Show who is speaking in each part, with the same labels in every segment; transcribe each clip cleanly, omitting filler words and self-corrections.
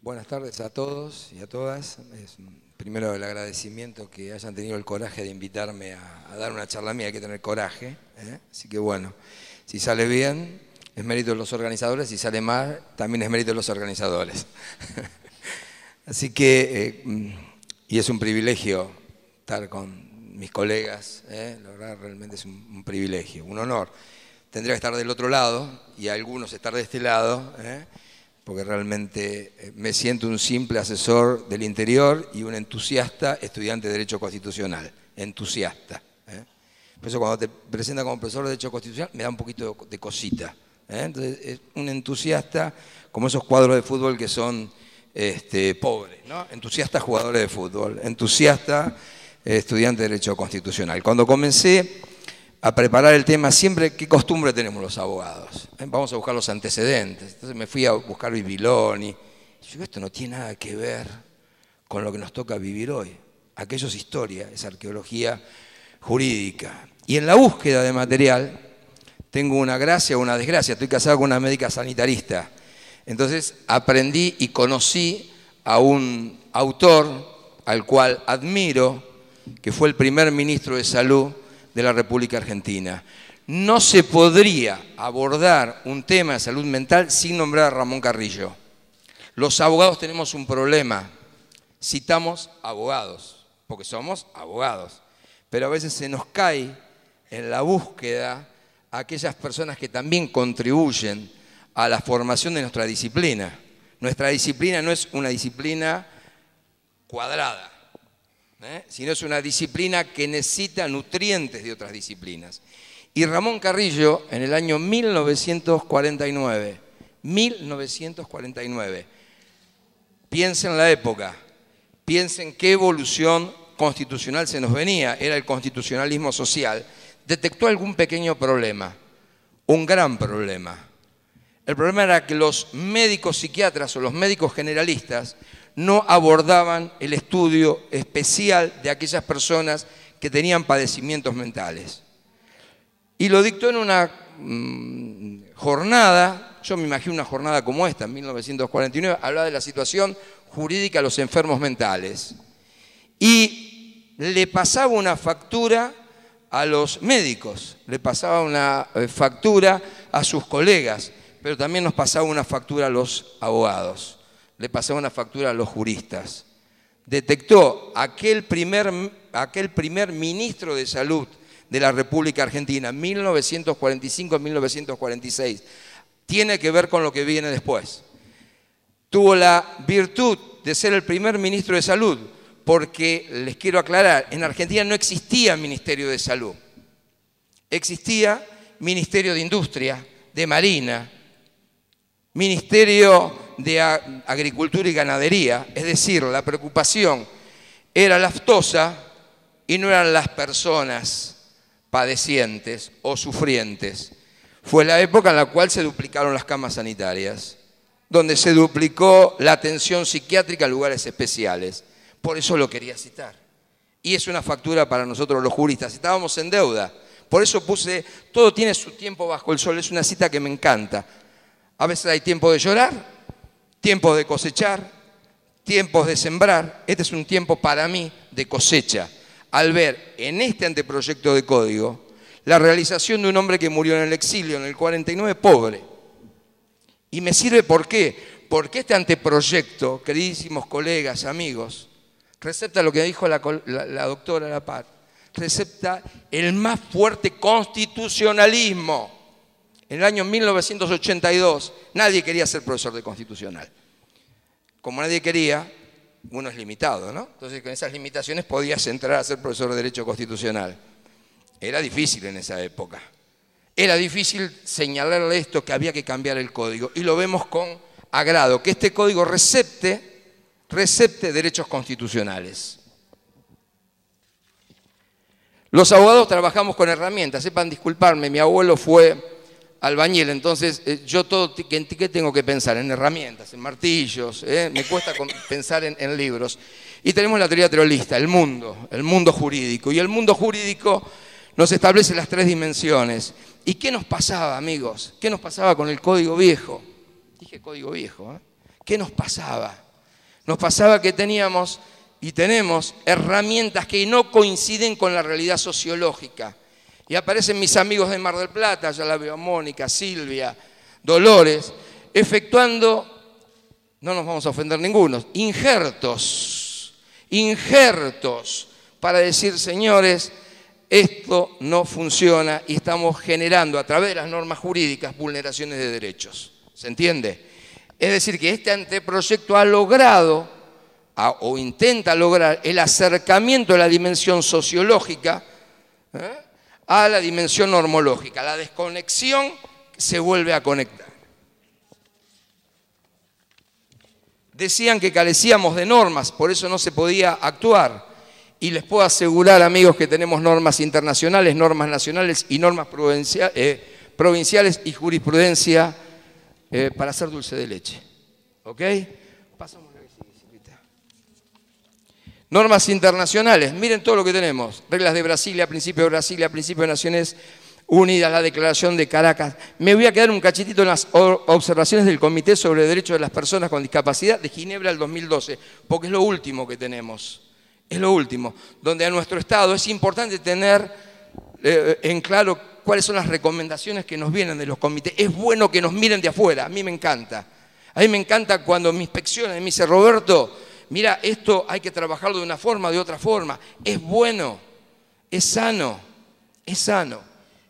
Speaker 1: Buenas tardes a todos y a todas. Primero el agradecimiento que hayan tenido el coraje de invitarme a dar una charla mía. Hay que tener coraje, ¿eh? Así que bueno, si sale bien es mérito de los organizadores, si sale mal también es mérito de los organizadores. Así que, y es un privilegio estar con mis colegas, la verdad realmente es un privilegio, un honor. Tendría que estar del otro lado y algunos estar de este lado, porque realmente me siento un simple asesor del interior y un entusiasta estudiante de Derecho Constitucional, entusiasta. Por eso cuando te presentan como profesor de Derecho Constitucional me da un poquito de cosita. Entonces es un entusiasta como esos cuadros de fútbol que son pobres, ¿no? Entusiasta jugadores de fútbol, entusiasta estudiante de Derecho Constitucional. Cuando comencé a preparar el tema, siempre, ¿qué costumbre tenemos los abogados? Vamos a buscar los antecedentes. Entonces me fui a buscar Bibiloni. Y digo, esto no tiene nada que ver con lo que nos toca vivir hoy. Aquello es historia, es arqueología jurídica. Y en la búsqueda de material, tengo una gracia o una desgracia. Estoy casado con una médica sanitarista. Entonces aprendí y conocí a un autor al cual admiro, que fue el primer ministro de Salud de la República Argentina. No se podría abordar un tema de salud mental sin nombrar a Ramón Carrillo. Los abogados tenemos un problema. Citamos abogados, porque somos abogados. Pero a veces se nos cae en la búsqueda a aquellas personas que también contribuyen a la formación de nuestra disciplina. Nuestra disciplina no es una disciplina cuadrada, sino es una disciplina que necesita nutrientes de otras disciplinas. Y Ramón Carrillo, en el año 1949, piensen en la época, piensen qué evolución constitucional se nos venía, era el constitucionalismo social, detectó algún pequeño problema, un gran problema. El problema era que los médicos psiquiatras o los médicos generalistas no abordaban el estudio especial de aquellas personas que tenían padecimientos mentales. Y lo dictó en una jornada, yo me imagino una jornada como esta, en 1949, hablaba de la situación jurídica de los enfermos mentales. Y le pasaba una factura a los médicos, le pasaba una factura a sus colegas, pero también nos pasaba una factura a los abogados. Le pasaba una factura a los juristas. Detectó aquel primer ministro de Salud de la República Argentina, 1945-1946. Tiene que ver con lo que viene después. Tuvo la virtud de ser el primer ministro de Salud, porque, les quiero aclarar, en Argentina no existía Ministerio de Salud. Existía Ministerio de Industria, de Marina, Ministerio de Agricultura y Ganadería, es decir, la preocupación era la aftosa y no eran las personas padecientes o sufrientes. Fue la época en la cual se duplicaron las camas sanitarias, donde se duplicó la atención psiquiátrica en lugares especiales. Por eso lo quería citar. Y es una factura para nosotros los juristas. Estábamos en deuda. Por eso puse, todo tiene su tiempo bajo el sol. Es una cita que me encanta. A veces hay tiempo de llorar, tiempo de cosechar, tiempos de sembrar. Este es un tiempo para mí de cosecha. Al ver en este anteproyecto de código la realización de un hombre que murió en el exilio en el 49, pobre. Y me sirve ¿por qué? Porque este anteproyecto, queridísimos colegas, amigos, recepta lo que dijo la doctora Lapar, recepta el más fuerte constitucionalismo. En el año 1982 nadie quería ser profesor de constitucional. Como nadie quería, uno es limitado, ¿no? Entonces con esas limitaciones podías entrar a ser profesor de Derecho Constitucional. Era difícil en esa época. Era difícil señalarle esto, que había que cambiar el código. Y lo vemos con agrado, que este código recepte derechos constitucionales. Los abogados trabajamos con herramientas. Sepan disculparme, mi abuelo fue albañil, entonces yo ¿qué tengo que pensar? En herramientas, en martillos, me cuesta pensar en libros. Y tenemos la teoría trolista, el mundo jurídico. Y el mundo jurídico nos establece las tres dimensiones. ¿Y qué nos pasaba, amigos? ¿Qué nos pasaba con el código viejo? Dije código viejo, ¿Qué nos pasaba? Nos pasaba que teníamos y tenemos herramientas que no coinciden con la realidad sociológica. Y aparecen mis amigos de Mar del Plata, ya la veo, Mónica, Silvia, Dolores, efectuando, no nos vamos a ofender ninguno, injertos para decir, señores, esto no funciona y estamos generando a través de las normas jurídicas vulneraciones de derechos. ¿Se entiende? Es decir, que este anteproyecto ha logrado o intenta lograr el acercamiento de la dimensión sociológica a la dimensión normológica. La desconexión se vuelve a conectar. Decían que carecíamos de normas, por eso no se podía actuar. Y les puedo asegurar, amigos, que tenemos normas internacionales, normas nacionales y normas provinciales y jurisprudencia para hacer dulce de leche. ¿Ok? Pasamos a la que sigue, Silvita. Normas internacionales, miren todo lo que tenemos. Reglas de Brasilia, principio de Naciones Unidas, la Declaración de Caracas. Me voy a quedar un cachitito en las observaciones del Comité sobre Derechos de las Personas con Discapacidad de Ginebra del 2012, porque es lo último que tenemos. Es lo último, donde a nuestro Estado es importante tener en claro cuáles son las recomendaciones que nos vienen de los comités. Es bueno que nos miren de afuera, a mí me encanta. A mí me encanta cuando me inspeccionan y me dice, Roberto, mira, esto hay que trabajarlo de una forma, de otra forma. Es bueno, es sano, es sano.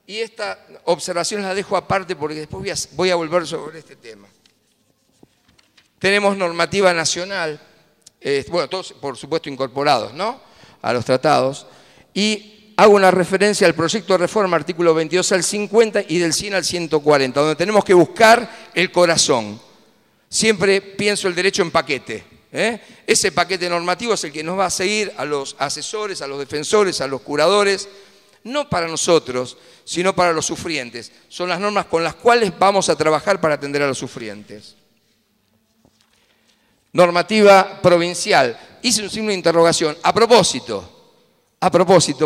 Speaker 1: Y esta observación la dejo aparte porque después voy a volver sobre este tema. Tenemos normativa nacional, bueno, todos por supuesto incorporados, ¿no?, a los tratados, y hago una referencia al proyecto de reforma, artículo 22 al 50 y del 100 al 140, donde tenemos que buscar el corazón. Siempre pienso el derecho en paquete. Ese paquete normativo es el que nos va a seguir a los asesores, a los defensores, a los curadores, no para nosotros, sino para los sufrientes. Son las normas con las cuales vamos a trabajar para atender a los sufrientes. Normativa provincial. Hice un signo de interrogación. A propósito,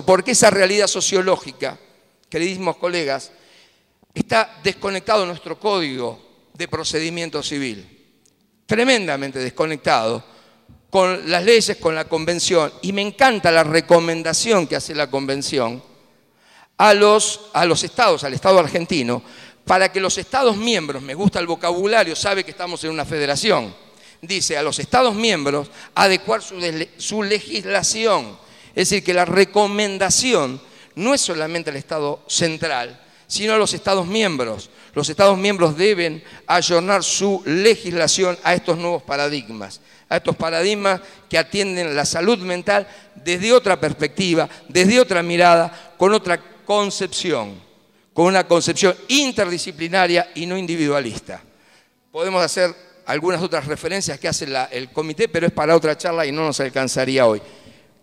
Speaker 1: porque esa realidad sociológica, queridísimos colegas, está desconectado de nuestro código de procedimiento civil. Tremendamente desconectado con las leyes, con la convención. Y me encanta la recomendación que hace la convención a los estados, al Estado argentino, para que los Estados miembros, me gusta el vocabulario, sabe que estamos en una federación, dice a los Estados miembros adecuar su legislación. Es decir, que la recomendación no es solamente al Estado central, sino a los Estados miembros. Los Estados miembros deben ayornar su legislación a estos nuevos paradigmas, a estos paradigmas que atienden la salud mental desde otra perspectiva, desde otra mirada, con otra concepción, con una concepción interdisciplinaria y no individualista. Podemos hacer algunas otras referencias que hace el comité, pero es para otra charla y no nos alcanzaría hoy.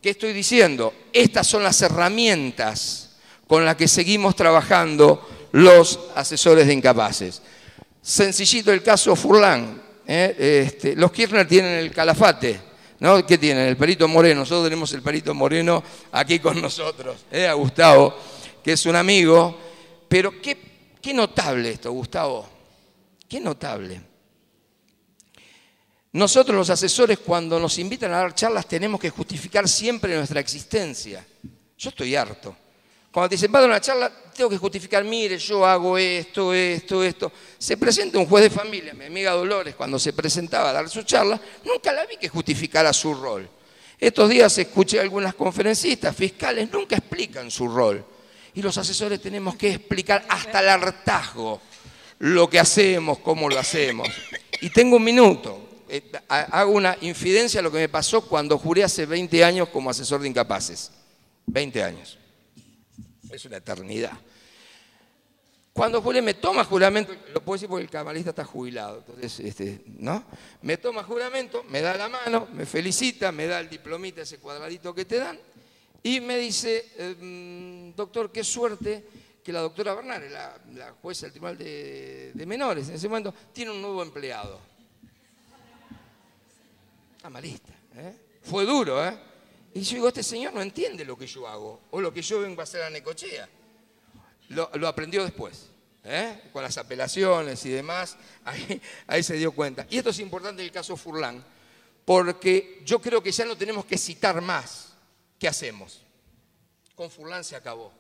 Speaker 1: ¿Qué estoy diciendo? Estas son las herramientas con las que seguimos trabajando los asesores de incapaces. Sencillito el caso Furlan. Los Kirchner tienen el Calafate, ¿no? ¿Qué tienen? El Perito Moreno. Nosotros tenemos el Perito Moreno aquí con nosotros, a Gustavo, que es un amigo. Pero qué notable esto, Gustavo. Qué notable. Nosotros los asesores, cuando nos invitan a dar charlas, tenemos que justificar siempre nuestra existencia. Yo estoy harto. Cuando te dicen, va a dar una charla, tengo que justificar, mire, yo hago esto. Se presenta un juez de familia, mi amiga Dolores, cuando se presentaba a dar su charla, nunca la vi que justificara su rol. Estos días escuché a algunas conferencistas, fiscales, nunca explican su rol. Y los asesores tenemos que explicar hasta el hartazgo lo que hacemos, cómo lo hacemos. Y tengo un minuto. Hago una infidencia a lo que me pasó cuando juré hace 20 años como asesor de incapaces. 20 años. Es una eternidad. Cuando juré, me toma juramento, lo puedo decir porque el camarista está jubilado, entonces, ¿no? Me toma juramento, me da la mano, me felicita, me da el diplomita, ese cuadradito que te dan, y me dice, doctor, qué suerte que la doctora Bernal, la jueza del Tribunal de Menores, en ese momento, tiene un nuevo empleado. Camarista, Fue duro, Y yo digo, este señor no entiende lo que yo hago, o lo que yo vengo a hacer a Necochea. Lo aprendió después, con las apelaciones y demás, ahí se dio cuenta. Y esto es importante en el caso Furlan, porque yo creo que ya no tenemos que citar más. ¿Qué hacemos? Con Furlan se acabó.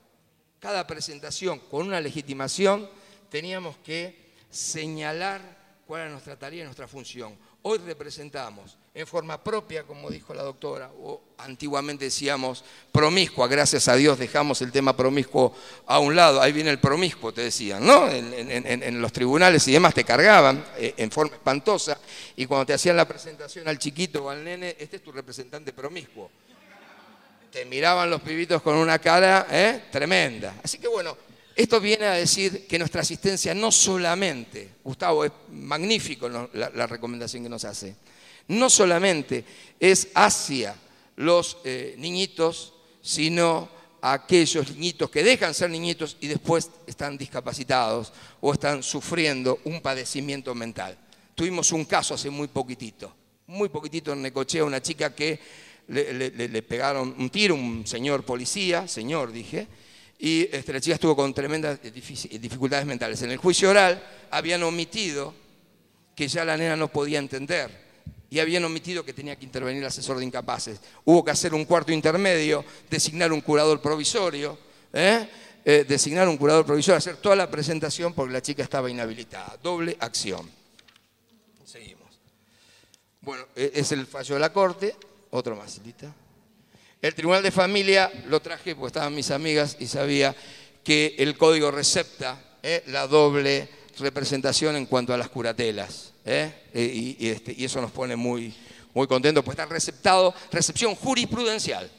Speaker 1: Cada presentación con una legitimación teníamos que señalar cuál era nuestra tarea y nuestra función. Hoy representamos en forma propia, como dijo la doctora, o antiguamente decíamos promiscua, gracias a Dios dejamos el tema promiscuo a un lado, ahí viene el promiscuo, te decían, ¿no? En los tribunales y demás te cargaban en forma espantosa, y cuando te hacían la presentación al chiquito o al nene, este es tu representante promiscuo. Te miraban los pibitos con una cara tremenda. Así que bueno, esto viene a decir que nuestra asistencia no solamente, Gustavo, es magnífico la recomendación que nos hace, no solamente es hacia los niñitos, sino a aquellos niñitos que dejan ser niñitos y después están discapacitados o están sufriendo un padecimiento mental. Tuvimos un caso hace muy poquitito en Necochea, una chica que le pegaron un tiro, un señor policía, señor dije, y la chica estuvo con tremendas dificultades mentales. En el juicio oral habían omitido que ya la nena no podía entender y habían omitido que tenía que intervenir el asesor de incapaces. Hubo que hacer un cuarto intermedio, designar un curador provisorio, hacer toda la presentación porque la chica estaba inhabilitada. Doble acción. Seguimos. Bueno, es el fallo de la Corte. Otro más, Lita. El Tribunal de Familia lo traje porque estaban mis amigas y sabía que el código recepta la doble representación en cuanto a las curatelas. Y eso nos pone muy, muy contentos, pues está receptado, recepción jurisprudencial.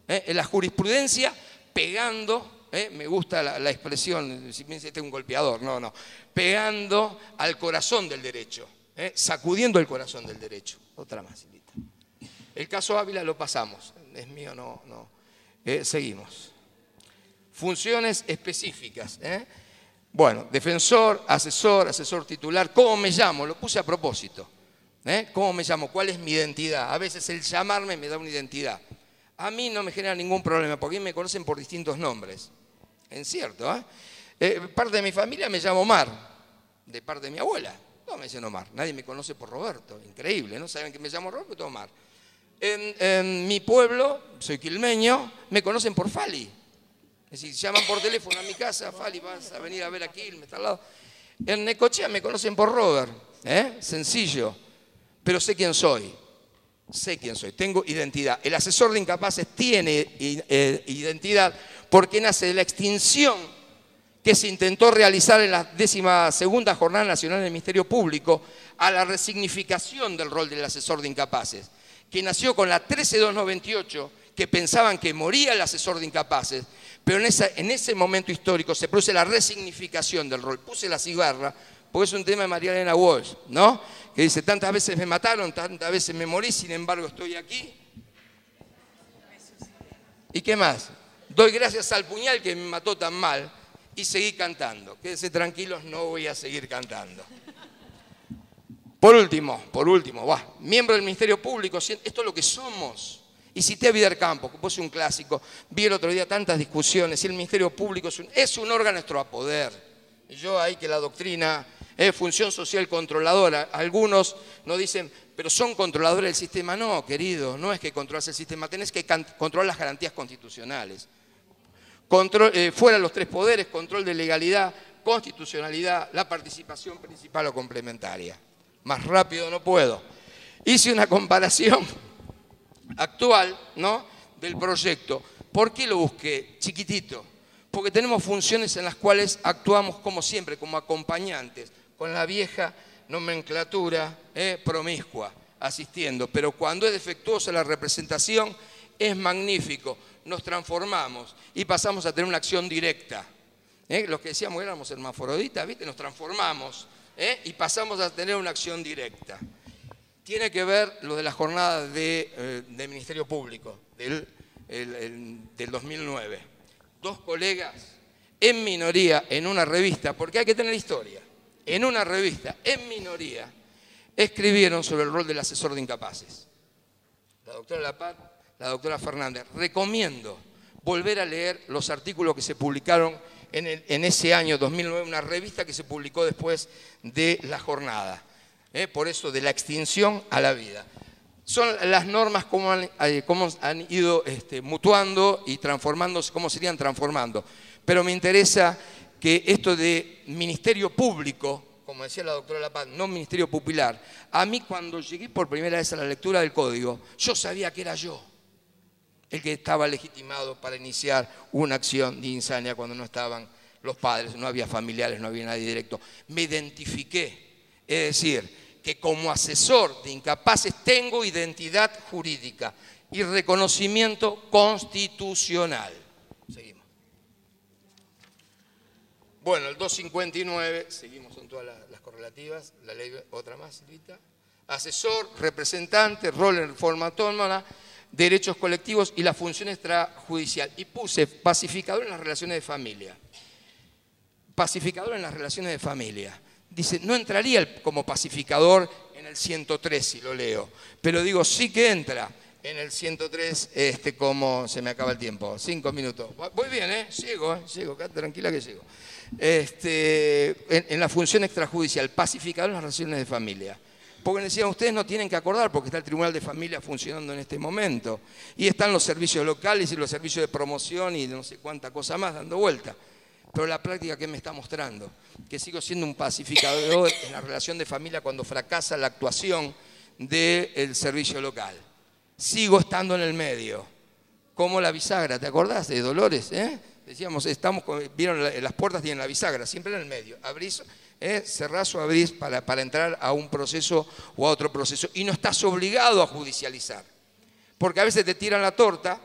Speaker 1: En la jurisprudencia pegando, me gusta la expresión, si me dice este es un golpeador, no, pegando al corazón del derecho, sacudiendo el corazón del derecho. Otra más, Lita. El caso Ávila lo pasamos, es mío, no. Seguimos. Funciones específicas. Bueno, defensor, asesor titular. ¿Cómo me llamo? Lo puse a propósito. ¿Cómo me llamo? ¿Cuál es mi identidad? A veces el llamarme me da una identidad. A mí no me genera ningún problema, porque me conocen por distintos nombres. Es cierto, parte de mi familia me llamo Omar, de parte de mi abuela. No me dicen Omar, nadie me conoce por Roberto. Increíble, ¿no? Saben que me llamo Roberto Omar. En mi pueblo, soy quilmeño, me conocen por Fali. Es decir, llaman por teléfono a mi casa, Fali, vas a venir a ver a Quilmes, está al lado. En Necochea me conocen por Robert, sencillo, pero sé quién soy, tengo identidad. El asesor de incapaces tiene identidad porque nace de la extinción que se intentó realizar en la 12ª Jornada Nacional del Ministerio Público a la resignificación del rol del asesor de incapaces, que nació con la 13298, que pensaban que moría el asesor de incapaces, pero en ese momento histórico se produce la resignificación del rol. Puse la cigarra, porque es un tema de María Elena Walsh, ¿no? Que dice, tantas veces me mataron, tantas veces me morí, sin embargo estoy aquí. ¿Y qué más? Doy gracias al puñal que me mató tan mal y seguí cantando. Quédense tranquilos, no voy a seguir cantando. Por último, miembro del Ministerio Público, esto es lo que somos. Y cité a Vider Campos, que puse un clásico. Vi el otro día tantas discusiones, si el Ministerio Público es un órgano nuestro a poder. Y yo ahí que la doctrina es función social controladora. Algunos nos dicen, pero son controladores del sistema. No, querido, no es que controlas el sistema, tenés que controlar las garantías constitucionales. Fuera los tres poderes, control de legalidad, constitucionalidad, la participación principal o complementaria. Más rápido no puedo. Hice una comparación actual, ¿no?, del proyecto. ¿Por qué lo busqué chiquitito? Porque tenemos funciones en las cuales actuamos como siempre, como acompañantes, con la vieja nomenclatura promiscua, asistiendo. Pero cuando es defectuosa la representación, es magnífico. Nos transformamos y pasamos a tener una acción directa. Los que decíamos que éramos hermafroditas, ¿viste? Nos transformamos. Y pasamos a tener una acción directa. Tiene que ver lo de la jornada del Ministerio Público del 2009. Dos colegas en minoría en una revista, porque hay que tener historia, en una revista en minoría, escribieron sobre el rol del asesor de incapaces. La doctora Lapat, la doctora Fernández. Recomiendo volver a leer los artículos que se publicaron en ese año 2009, una revista que se publicó después de la jornada. Por eso, de la extinción a la vida. son las normas cómo han ido mutuando y transformándose, cómo se irían transformando. Pero me interesa que esto de ministerio público, como decía la doctora La Paz, no ministerio popular, a mí cuando llegué por primera vez a la lectura del código, yo sabía que era yo el que estaba legitimado para iniciar una acción de insania cuando no estaban los padres, no había familiares, no había nadie directo. Me identifiqué, es decir, que como asesor de incapaces tengo identidad jurídica y reconocimiento constitucional. Seguimos. Bueno, el 259, seguimos con todas las correlativas, la ley, otra más, Silvita. Asesor, representante, rol en forma autónoma, derechos colectivos y la función extrajudicial. Y puse pacificador en las relaciones de familia. Pacificador en las relaciones de familia. Dice, no entraría como pacificador en el 103 si lo leo, pero digo, sí que entra en el 103, como se me acaba el tiempo, 5 minutos. Voy bien, sigo, quédate tranquila que sigo. En la función extrajudicial, pacificador en las relaciones de familia. Porque decían, ustedes no tienen que acordar porque está el Tribunal de Familia funcionando en este momento. Y están los servicios locales y los servicios de promoción y no sé cuánta cosa más dando vuelta. Pero la práctica, ¿qué me está mostrando? Que sigo siendo un pacificador en la relación de familia cuando fracasa la actuación del servicio local. Sigo estando en el medio, como la bisagra, ¿te acordás de Dolores? Decíamos, vieron las puertas tienen la bisagra, siempre en el medio. Abrís, cerrás o abrís para entrar a un proceso o a otro proceso. Y no estás obligado a judicializar. Porque a veces te tiran la torta,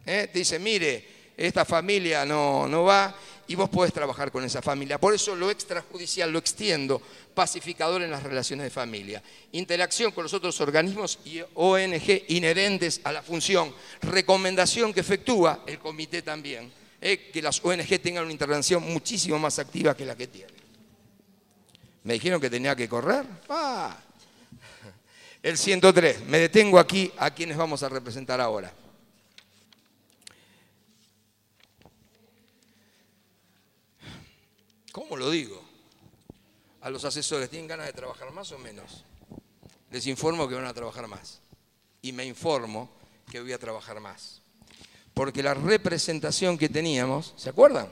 Speaker 1: te dicen, mire, esta familia no va, y vos podés trabajar con esa familia. Por eso lo extrajudicial lo extiendo, pacificador en las relaciones de familia. Interacción con los otros organismos y ONG inherentes a la función. Recomendación que efectúa el comité también, que las ONG tengan una intervención muchísimo más activa que la que tienen. ¿Me dijeron que tenía que correr? El 103, me detengo aquí a quienes vamos a representar ahora. ¿Cómo lo digo? A los asesores, ¿tienen ganas de trabajar más o menos? Les informo que van a trabajar más. Y me informo que voy a trabajar más. Porque la representación que teníamos, ¿se acuerdan?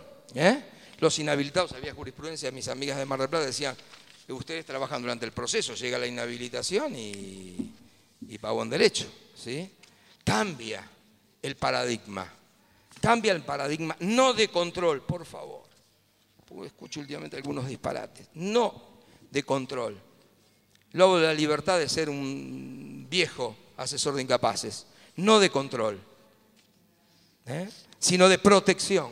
Speaker 1: Los inhabilitados, había jurisprudencia, mis amigas de Mar del Plata decían que ustedes trabajan durante el proceso, llega la inhabilitación y pagó en derecho. ¿Sí? Cambia el paradigma. Cambia el paradigma, no de control, por favor. Porque escucho últimamente algunos disparates. No de control. Luego de la libertad de ser un viejo asesor de incapaces. No de control. Sino de protección.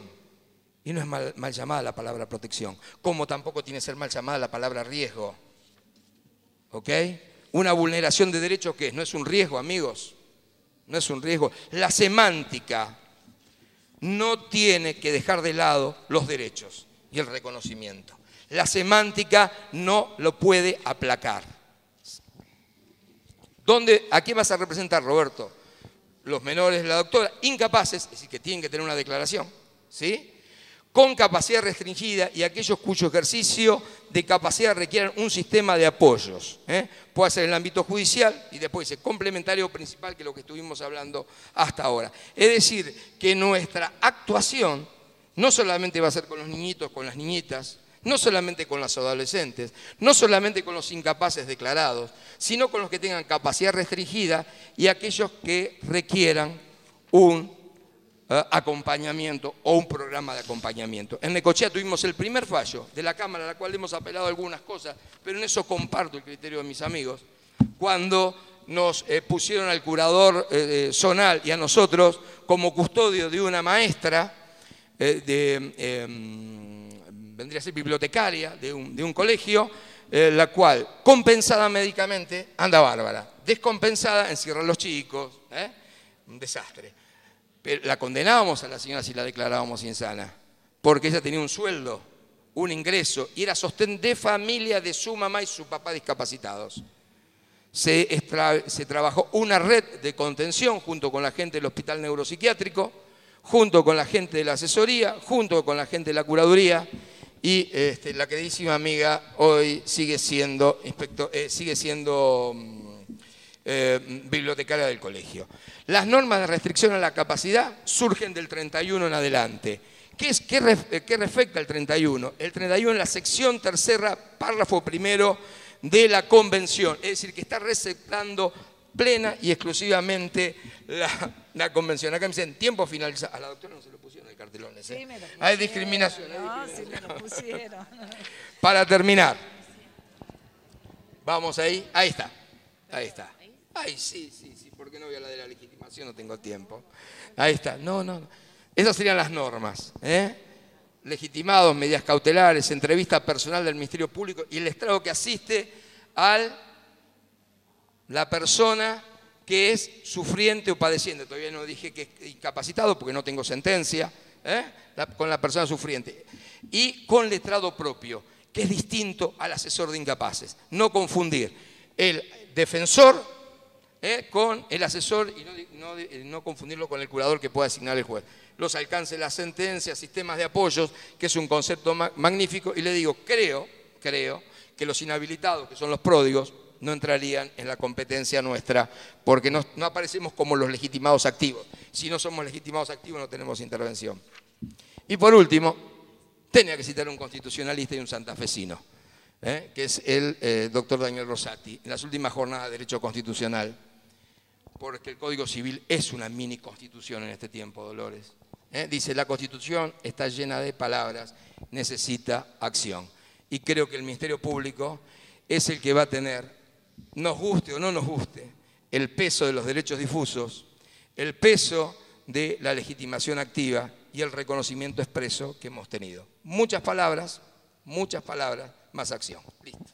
Speaker 1: Y no es mal llamada la palabra protección. Como tampoco tiene que ser mal llamada la palabra riesgo. ¿Ok? Una vulneración de derechos, ¿qué es? No es un riesgo, amigos. No es un riesgo. La semántica no tiene que dejar de lado los derechos y el reconocimiento. La semántica no lo puede aplacar. ¿A qué vas a representar, Roberto? Los menores de la doctora, incapaces, es decir, que tienen que tener una declaración, ¿sí? Con capacidad restringida y aquellos cuyo ejercicio de capacidad requieran un sistema de apoyos. Puede ser en el ámbito judicial y después dice complementario o principal, que es lo que estuvimos hablando hasta ahora. Es decir, que nuestra actuación no solamente va a ser con los niñitos, con las niñitas, no solamente con los adolescentes, no solamente con los incapaces declarados, sino con los que tengan capacidad restringida y aquellos que requieran un acompañamiento o un programa de acompañamiento. En Necochea tuvimos el primer fallo de la Cámara, a la cual hemos apelado algunas cosas, pero en eso comparto el criterio de mis amigos, cuando nos pusieron al curador zonal y a nosotros como custodio de una maestra, vendría a ser bibliotecaria de un colegio, la cual, compensada médicamente, anda bárbara. Descompensada, encierra a los chicos, un desastre. Pero la condenábamos a la señora si la declarábamos insana, porque ella tenía un sueldo, un ingreso, y era sostén de familia de su mamá y su papá discapacitados. Se trabajó una red de contención junto con la gente del Hospital Neuropsiquiátrico, junto con la gente de la asesoría, junto con la gente de la curaduría, y la queridísima amiga hoy sigue siendo bibliotecaria del colegio. Las normas de restricción a la capacidad surgen del 31 en adelante. ¿Qué respecta al 31? El 31 en la sección tercera, párrafo primero de la convención, es decir, que está respetando plena y exclusivamente la convención. Acá me dicen, tiempo finalizado. A la doctora no se lo pusieron en cartelones.
Speaker 2: Sí, me lo pusieron.
Speaker 1: Hay discriminación.
Speaker 2: No, sí me lo pusieron.
Speaker 1: Para terminar, vamos ahí. Ahí está. Ahí está. Ay, sí. ¿Por qué no voy a la de la legitimación? No tengo tiempo. Ahí está. No. Esas serían las normas. Legitimados, medidas cautelares, entrevista personal del Ministerio Público y el estrado que asiste a la persona que es sufriente o padeciente. Todavía no dije que es incapacitado porque no tengo sentencia. Con la persona sufriente. Y con letrado propio, que es distinto al asesor de incapaces. No confundir el defensor con el asesor y no confundirlo con el curador que pueda asignar el juez. Los alcances de la sentencia, sistemas de apoyos, que es un concepto magnífico, y le digo, creo que los inhabilitados, que son los pródigos, no entrarían en la competencia nuestra, porque no aparecemos como los legitimados activos. Si no somos legitimados activos no tenemos intervención. Y por último, tenía que citar un constitucionalista y un santafesino, que es el doctor Daniel Rosati, en las últimas jornadas de Derecho Constitucional, porque el Código Civil es una mini constitución en este tiempo, Dolores. Dice, la Constitución está llena de palabras, necesita acción. Y creo que el Ministerio Público es el que va a tener, nos guste o no nos guste, el peso de los derechos difusos, el peso de la legitimación activa y el reconocimiento expreso que hemos tenido. Muchas palabras, más acción. Listo.